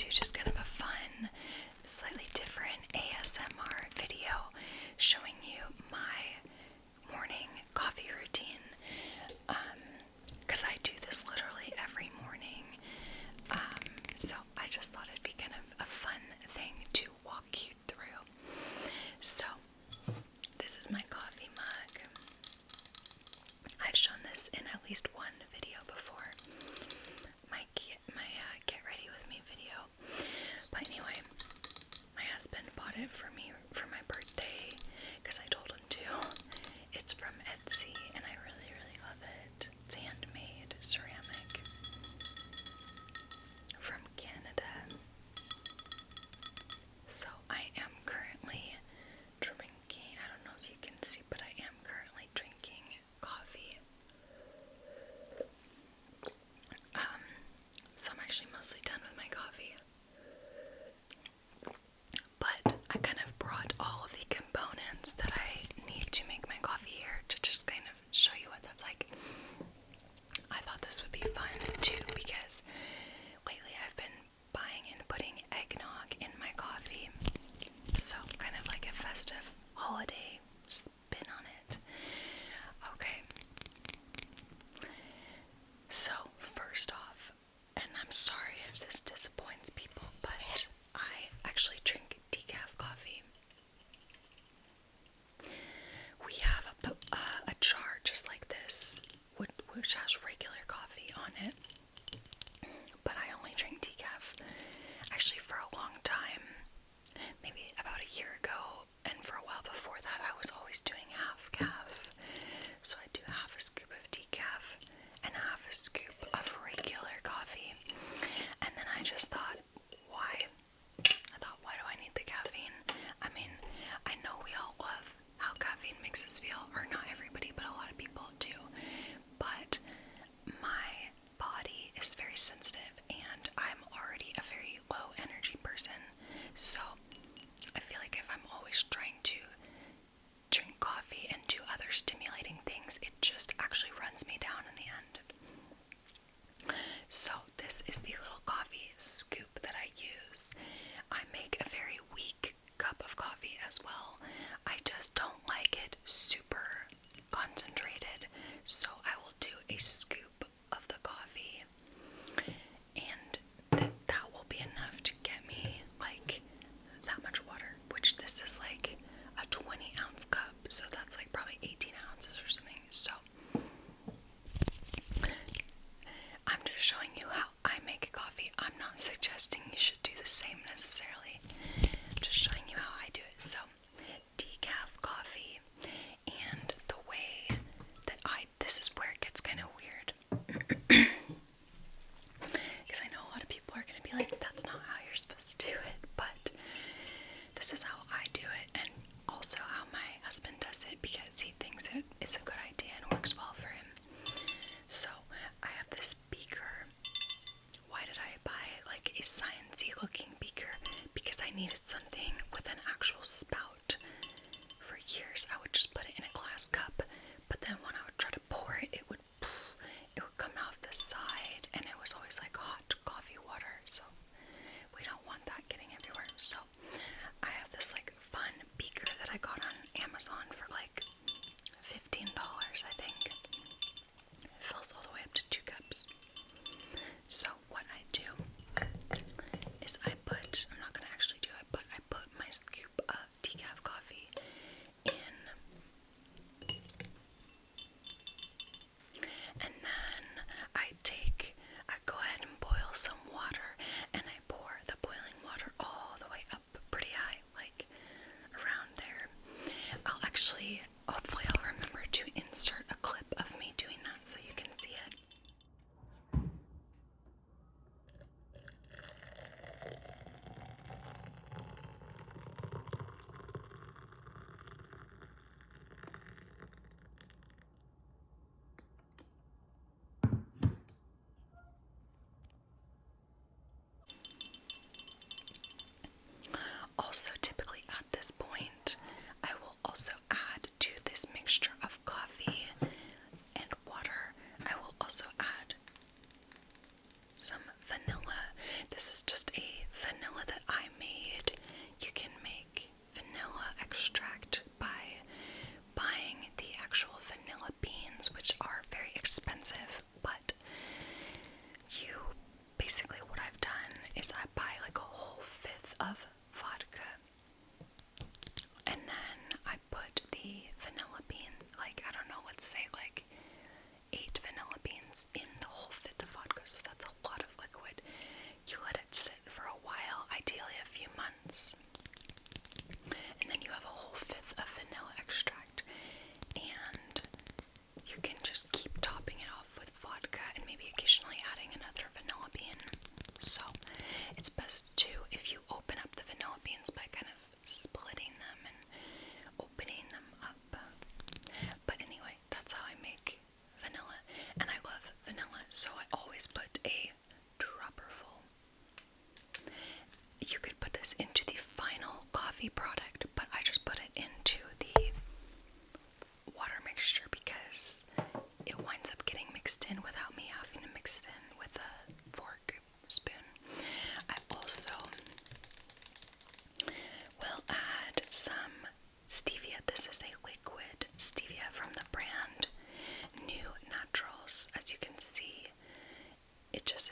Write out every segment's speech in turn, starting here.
do just kind of a fun, slightly different ASMR video showing you my morning coffee routine. Because I do this literally every morning. So I just thought it'd be kind of a fun thing to walk you through. So, this is my coffee mug. I've shown this in at least one video before. My get ready with me video. But anyway, my husband bought it for me for my birthday because I told him to. It's from Etsy and I really, really love it. It's handmade ceramic from Canada. So I am currently drinking, I don't know if you can see, but I am currently drinking coffee. So I'm actually mostly done with my coffee. But I kind of brought all of the components that I need to make my coffee here to just kind of show you what that's like. I thought this would be fun too because lately I've been buying and putting eggnog in my coffee. So kind of like a festive holiday spin on it. Okay. So first off, and I'm sorry if this disappoints people, but I actually drink decaf coffee. We have a jar just like this, which has regular coffee on it, but I only drink decaf. Actually, for a long time, maybe about a year ago, and for a while before that, I was always doing half calf. So I do half a scoop of decaf and half a scoop of regular coffee. And then I just thought, why? Why do I need the caffeine? I mean, I know we all love how caffeine makes us feel, or not everybody, but a lot of people do. But my body is very sensitive, and I'm already a very low energy person. So I feel like if I'm always trying to drink coffee and do other stimulating things, it just actually runs me down in the end. So this is the little coffee scoop that I use. I make a very weak cup of coffee as well. I just don't like it super concentrated, so I will do a scoop of the coffee, and that will be enough to get me like that much water, which this is like a 20-ounce cup, so that's like probably 18 ounces or something. So I'm just showing you how I make coffee. I'm not suggesting you should do the same necessarily. I'm just showing you how I do it. So decaf coffee, and the way that this is where it gets kind of weird. Because I know a lot of people are going to be like, that's not how you're supposed to do it, but this is how I do it, and also how my husband does it, because he thinks it is a good idea and works well for him. So I have this beaker. Why did I buy like a sciencey looking beaker? Because I needed something with an actual spout. For years I would just put it in a glass cup, but then when I would try to pour it, it would come off the side, and it was always like hot coffee water, so we don't want that getting everywhere. So I have this like fun beaker that I got on Amazon for like $15, I think. It fills all the way up to 2 cups. So what I do is I'm not gonna actually do it, but I put my scoop of decaf coffee in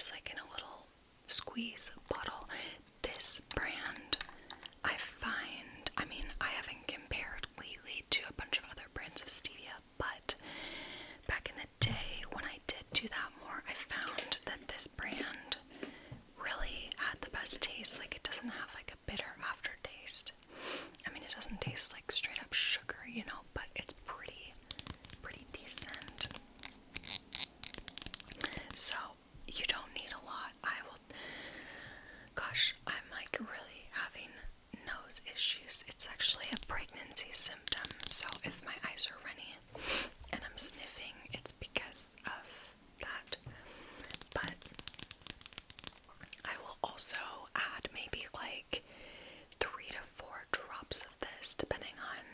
comes like in a little squeeze bottle. This brand, I mean, I haven't compared lately to a bunch of other brands of stevia, but back in the day when I did do that more, I found that this brand really had the best taste. Like, it doesn't have like a bitter aftertaste. I mean, it doesn't taste like straight up sugar, but it's pretty decent. So, you don't need a lot. Gosh, I'm like really having nose issues. It's actually a pregnancy symptom. So, if my eyes are runny and I'm sniffing, it's because of that. But I will also add maybe like 3 to 4 drops of this, depending on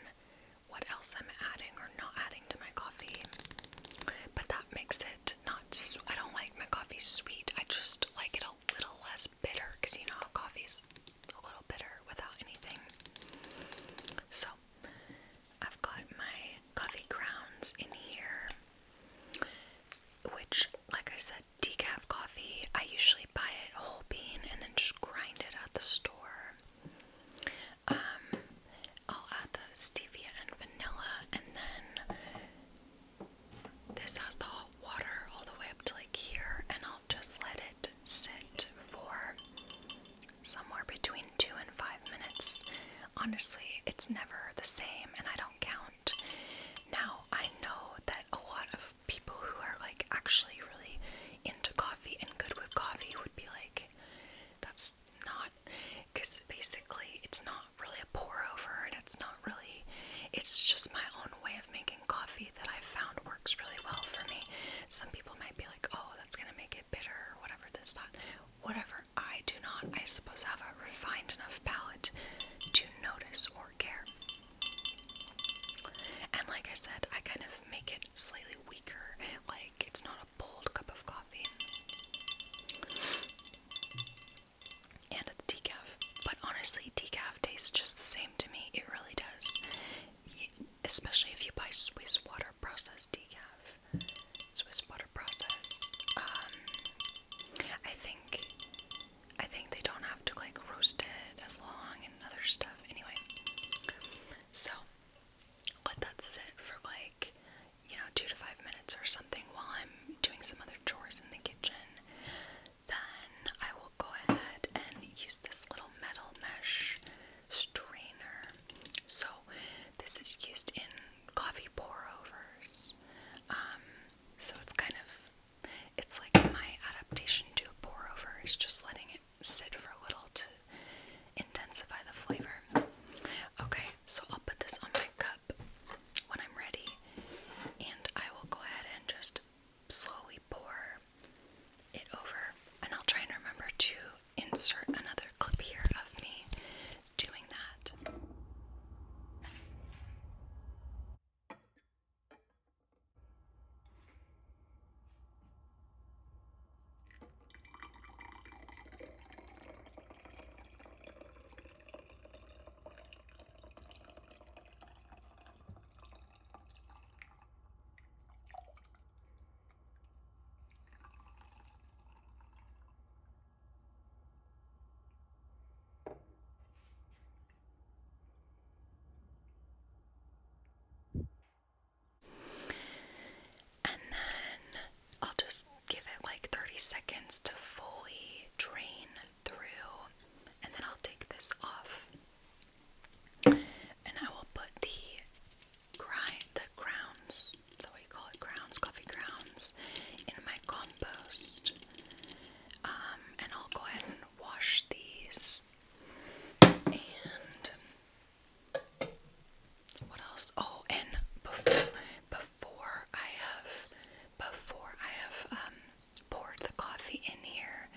what else I'm adding or not adding to my coffee. But that makes it I don't like my coffee sweet. I just like it a little less bitter, because you know how coffee's a little bitter without anything. So I've got my coffee grounds in here, which, like I said, decaf coffee. I usually buy it whole bean and then just grind it at the store. I'll add the stevia and vanilla, and then this has the hot water all the way up to like here, and I'll just let it sit for somewhere between 2 and 5 minutes. Honestly, it's never the same, and I don't count. Now, I know that a lot of people who are like actually really into coffee and good with coffee would be like, that's not, because basically it's not really a pour over, and it's just my own way of making coffee that I've found works really well for me. Some people might be like, oh, that's gonna make it bitter, or whatever, this, that, whatever. I do not, I suppose, have a refined enough palate to notice or care. And like I said, I kind of make it slightly weaker, like it's not a bold cup of coffee. And it's decaf. But honestly, decaf tastes just the same to me. It really does. Especially if you buy Swiss water processed decaf. Swiss water process. I think they don't have to like roast it as long and other stuff. Anyway. So let that sit for like, 2 to 5 minutes or something while I'm doing some other chores in the kitchen. Then I will go ahead and use this little metal mesh strainer. So this is used in coffee pour-overs. So it's like my adaptation to a pour-over is just letting it sit for a little to intensify the flavor. Okay, so I'll put this on my cup when I'm ready, and I will go ahead and just slowly pour it over, and I'll try and remember to insert another clip here of me doing that. And then I'll just give it like 30 seconds to fully drain through, and then I'll take this off, and I will put the grounds, that's what you call it, grounds, coffee grounds, in my compost. And I'll go ahead and wash these. And what else? Oh, and before I have poured the coffee in here,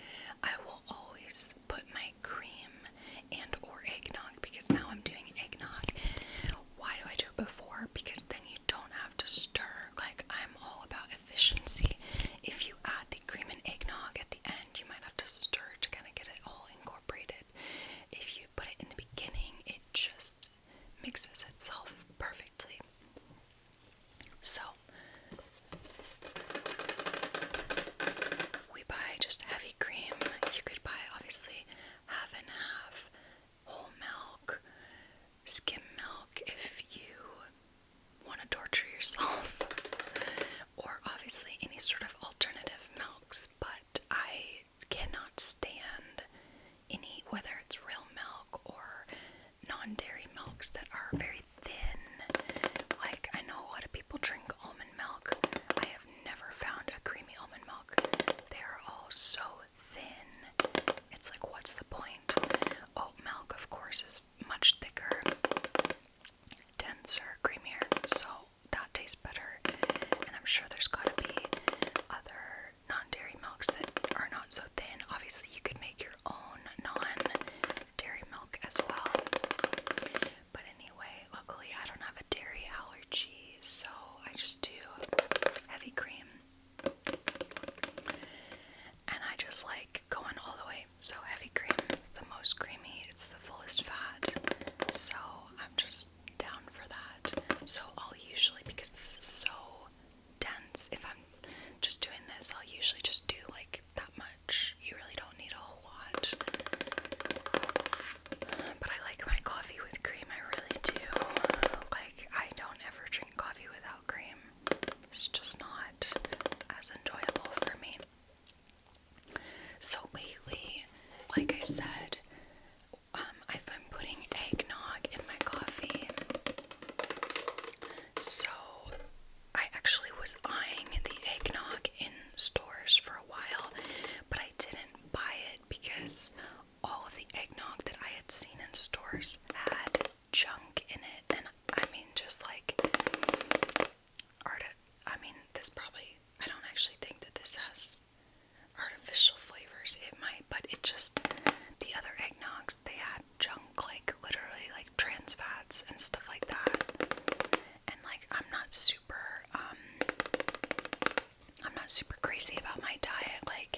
not super crazy about my diet. Like,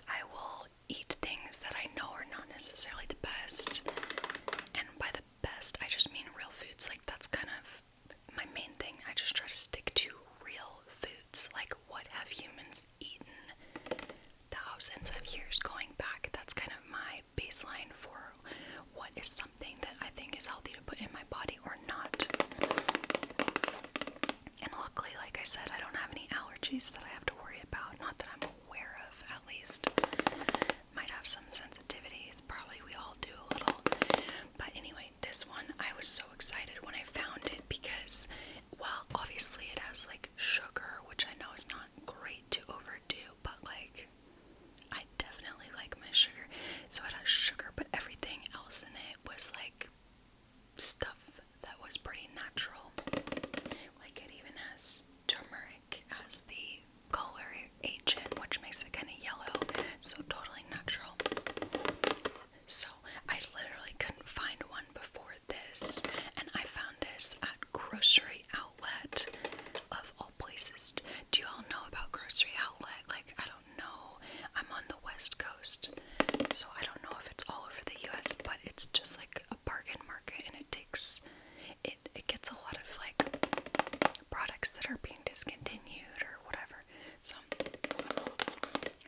I will eat things that I know are not necessarily the best. And by the best, I just mean real foods. Like, that's kind of my main thing. I just try to stick to real foods. Like, what have humans eaten thousands of years going back? That's kind of my baseline for what is something that I think is healthy to put in my body or not. And luckily, like I said, I don't have any allergies that I have to worry about. Not that I'm aware of, at least. Might have some sensitivities. Probably we all do a little. But anyway, this one, I was so excited when I found it because, well, obviously it has like sugar, which I know is not great to overdo, but like, I definitely like my sugar. So it has sugar, but everything else in it was like stuff that was pretty natural. Like, it even has turmeric as the color agent, which makes it kind of yellow, so totally natural. So I literally couldn't find one before this, and I found this at Grocery Outlet of all places. Do you all know about Grocery Outlet? Like, I don't know. I'm on the West Coast, so I don't know if it's all over the US, but it's just like a bargain market, and it gets a lot of like products that are being discontinued or whatever. So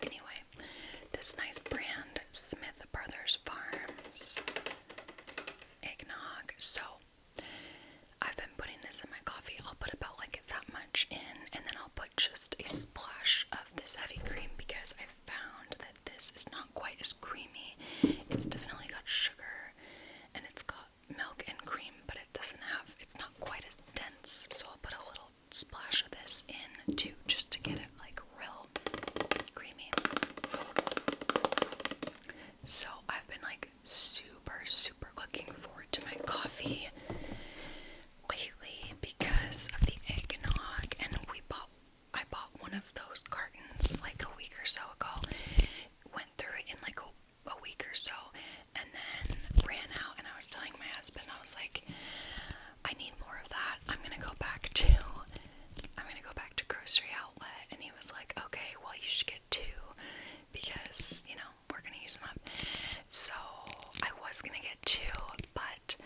anyway, this nice brand, Smith Brothers Farms eggnog. So I've been putting this in my coffee. I'll put about like that much in, and then I'll put just a splash of this heavy cream because I found that this is not quite as creamy. It's definitely got sugar and it's got milk and cream, but it's not quite as dense. So I'll put a little splash of this in too, just to get it like real creamy. So I've been like super looking forward to my coffee lately because of the eggnog, and I bought one of those cartons like a week or so ago. Went through it in like a week or so, and then ran out. And I was telling my husband, I was like, I need more of that. I'm gonna go back to Grocery Outlet. And he was like, okay, well, you should get two because, you know, we're gonna use them up. So I was gonna get two, but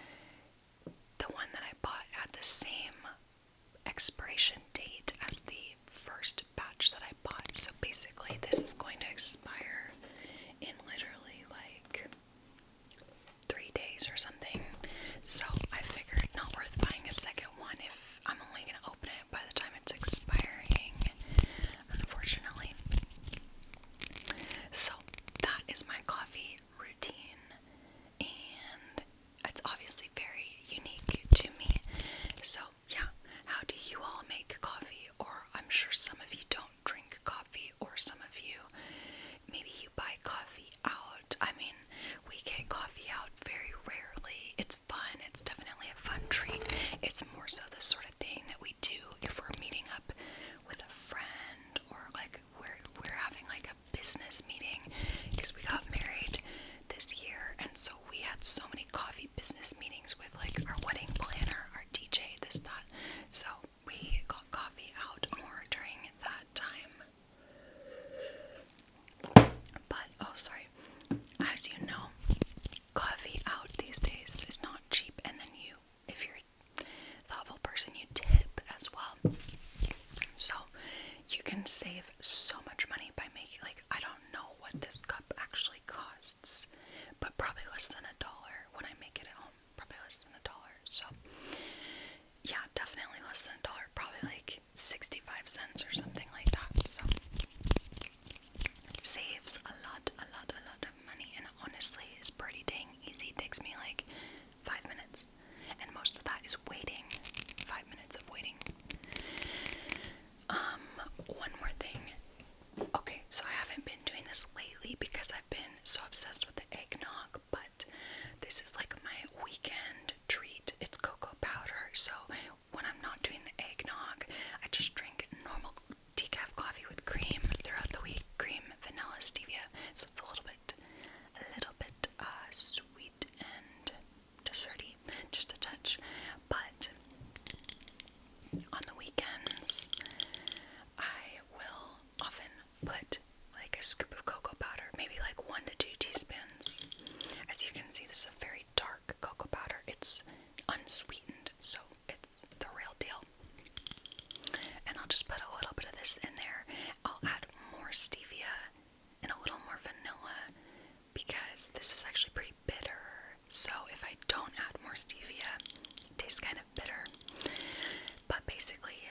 the one that I bought had the same expiration date as the first batch that I bought. So basically, this is going to expire in literally like 3 days or something. So I figured not worth buying a second one if I'm only going to open it by the time it's expiring, unfortunately. So that is my coffee routine, and it's obviously very unique to me. So yeah, how do you all make coffee? Or I'm sure some of you don't drink coffee, or some of you, maybe you buy coffee out. I mean, we get coffee out very rarely. It's fun. It's definitely a fun treat. It's more so the sort of thing that we do if we're meeting up with a friend, or like we're having like a business meeting, because we got married this year, and so we had so many coffee business meetings with like our wedding planner, our DJ, this, that. So we got coffee out more during just put a little bit of this in there. I'll add more stevia and a little more vanilla because this is actually pretty bitter. So if I don't add more stevia, it tastes kind of bitter. But basically,